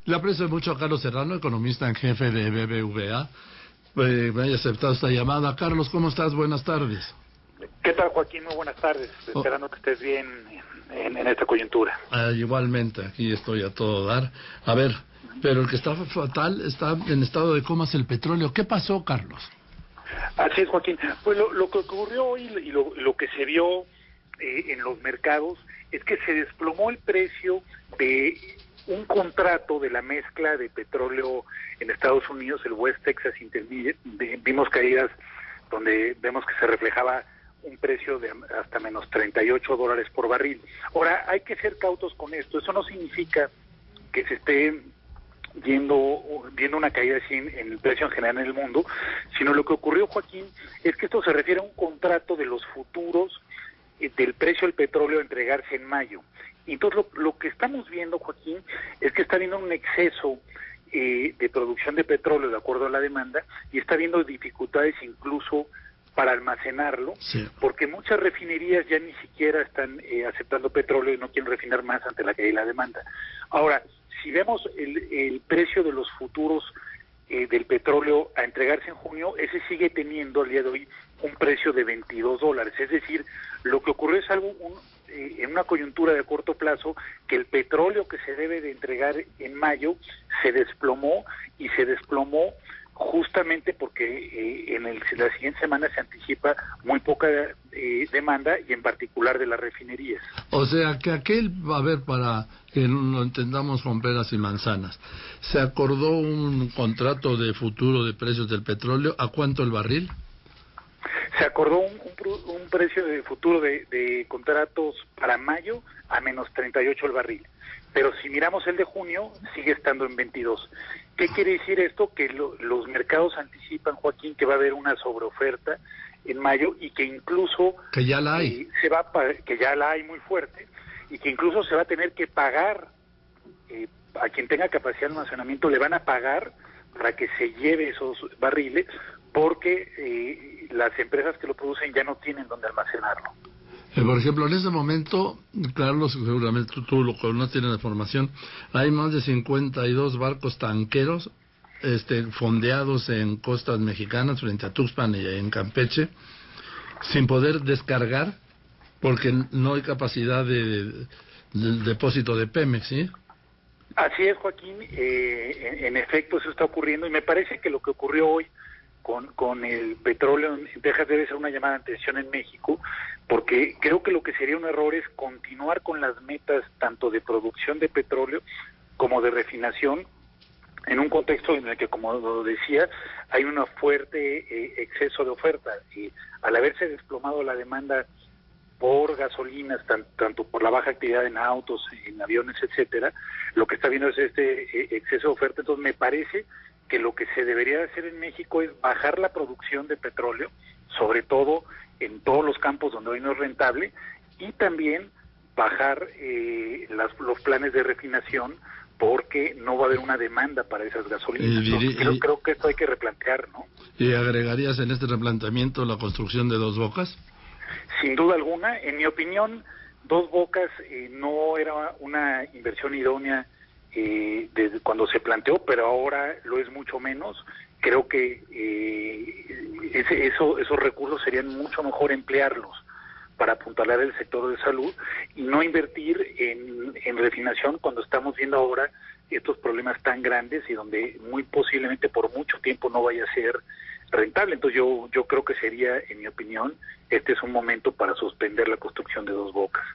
Le aprecio mucho a Carlos Serrano, economista en jefe de BBVA. Me haya aceptado esta llamada. Carlos, ¿cómo estás? Buenas tardes. ¿Qué tal, Joaquín? Muy buenas tardes. Esperando que estés bien en esta coyuntura. Igualmente, aquí estoy a todo dar. A ver, pero el que está fatal, está en estado de coma, es el petróleo. ¿Qué pasó, Carlos? Así es, Joaquín. Pues lo que ocurrió hoy y lo que se vio en los mercados es que se desplomó el precio de un contrato de la mezcla de petróleo en Estados Unidos, el West Texas Intermediate. Vimos caídas donde vemos que se reflejaba un precio de hasta menos $38 por barril. Ahora, hay que ser cautos con esto. Eso no significa que se esté viendo una caída así en el precio en general en el mundo, sino lo que ocurrió, Joaquín, es que esto se refiere a un contrato de los futuros del precio del petróleo a entregarse en mayo. Y entonces lo que estamos viendo, Joaquín, es que está habiendo un exceso de producción de petróleo de acuerdo a la demanda, y está habiendo dificultades incluso para almacenarlo, sí, porque muchas refinerías ya ni siquiera están aceptando petróleo y no quieren refinar más ante la caída de la demanda. Ahora, si vemos el precio de los futuros del petróleo a entregarse en junio, ese sigue teniendo al día de hoy un precio de $22. Es decir, lo que ocurrió es algo en una coyuntura de corto plazo, que el petróleo que se debe de entregar en mayo se desplomó, y se desplomó justamente porque en la siguiente semana se anticipa muy poca demanda, y en particular de las refinerías. O sea, que a ver, para que lo entendamos con peras y manzanas, se acordó un contrato de futuro de precios del petróleo. ¿A cuánto el barril? Se acordó un precio de futuro de contratos para mayo a menos 38 el barril. Pero si miramos el de junio, sigue estando en 22. ¿Qué quiere decir esto? Que los mercados anticipan, Joaquín, que va a haber una sobreoferta en mayo, y que incluso... Que ya la hay. Que ya la hay muy fuerte, y que incluso se va a tener que pagar, a quien tenga capacidad de almacenamiento, le van a pagar para que se lleve esos barriles, porque las empresas que lo producen ya no tienen dónde almacenarlo. Por ejemplo, en este momento, Carlos, seguramente tú no tienes la información, hay más de 52 barcos tanqueros fondeados en costas mexicanas, frente a Tuxpan y en Campeche, sin poder descargar, porque no hay capacidad del depósito de Pemex, ¿sí? Así es, Joaquín, en efecto eso está ocurriendo, y me parece que lo que ocurrió hoy con el petróleo en Texas debe ser una llamada de atención en México, porque creo que lo que sería un error es continuar con las metas tanto de producción de petróleo como de refinación en un contexto en el que, como lo decía, hay un fuerte exceso de oferta, y al haberse desplomado la demanda por gasolinas, tanto por la baja actividad en autos, en aviones, etcétera, lo que está viendo es este exceso de oferta. Entonces me parece que lo que se debería hacer en México es bajar la producción de petróleo, sobre todo en todos los campos donde hoy no es rentable, y también bajar los planes de refinación, porque no va a haber una demanda para esas gasolinas. Entonces, creo que esto hay que replantear, ¿no? ¿Y agregarías en este replanteamiento la construcción de Dos Bocas? Sin duda alguna. En mi opinión, Dos Bocas no era una inversión idónea desde cuando se planteó, pero ahora lo es mucho menos. Creo que esos recursos serían mucho mejor emplearlos para apuntalar el sector de salud, y no invertir en refinación cuando estamos viendo ahora estos problemas tan grandes, y donde muy posiblemente por mucho tiempo no vaya a ser rentable. Entonces yo creo que sería, en mi opinión, este es un momento para suspender la construcción de Dos Bocas.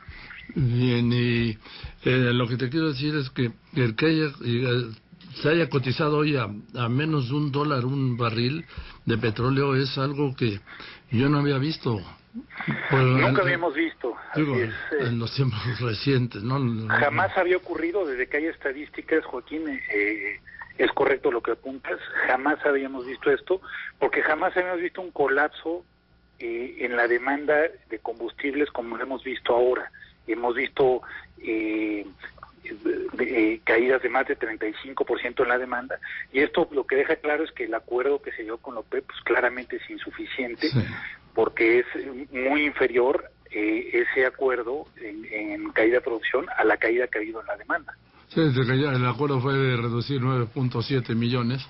Bien, y lo que te quiero decir es que el que se haya cotizado hoy a menos de $1 un barril de petróleo es algo que yo no había visto. Nunca habíamos visto. Digo, en los tiempos recientes, ¿no? Jamás había ocurrido, desde que hay estadísticas, Joaquín, es correcto lo que apuntas, jamás habíamos visto esto, porque jamás habíamos visto un colapso en la demanda de combustibles como lo hemos visto ahora. Hemos visto caídas de más de 35% en la demanda, y esto lo que deja claro es que el acuerdo que se dio con la OPEP pues claramente es insuficiente, sí, porque es muy inferior ese acuerdo en caída de producción a la caída que ha habido en la demanda. Sí, el acuerdo fue de reducir 9.7 millones.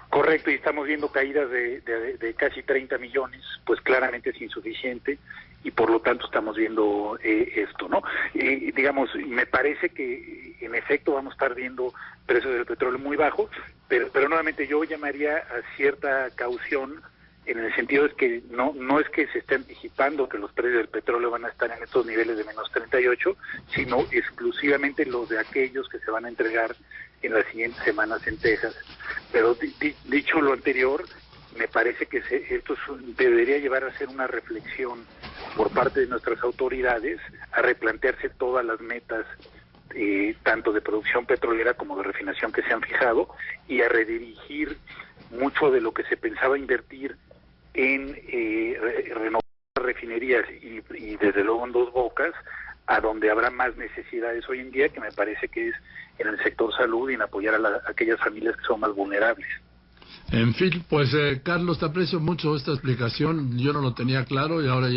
Correcto, y estamos viendo caídas de casi 30 millones, pues claramente es insuficiente y por lo tanto estamos viendo esto, ¿no? Digamos, me parece que en efecto vamos a estar viendo precios del petróleo muy bajos, pero nuevamente yo llamaría a cierta caución en el sentido es que no es que se esté anticipando que los precios del petróleo van a estar en estos niveles de menos 38, sino exclusivamente los de aquellos que se van a entregar en las siguientes semanas en Texas. Pero dicho lo anterior, me parece que esto debería llevar a hacer una reflexión por parte de nuestras autoridades, a replantearse todas las metas, tanto de producción petrolera como de refinación que se han fijado, y a redirigir mucho de lo que se pensaba invertir en renovar refinerías y desde luego en Dos Bocas, a donde habrá más necesidades hoy en día, que me parece que es en el sector salud y en apoyar a aquellas familias que son más vulnerables. En fin, pues Carlos, te aprecio mucho esta explicación, yo no lo tenía claro y ahora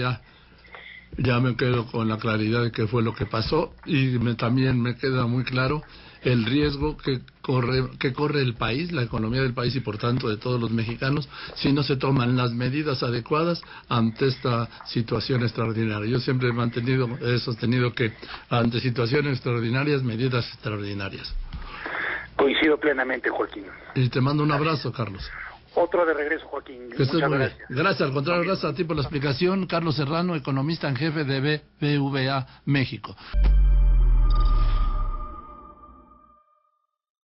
ya me quedo con la claridad de qué fue lo que pasó y también me queda muy claro el riesgo que corre el país, la economía del país y por tanto de todos los mexicanos si no se toman las medidas adecuadas ante esta situación extraordinaria. Yo siempre he sostenido que ante situaciones extraordinarias, medidas extraordinarias. Coincido plenamente, Joaquín. Y te mando un abrazo, Carlos. Otro de regreso, Joaquín. Que estés muy bien. Gracias, al contrario, gracias a ti por la explicación. Carlos Serrano, economista en jefe de BBVA México.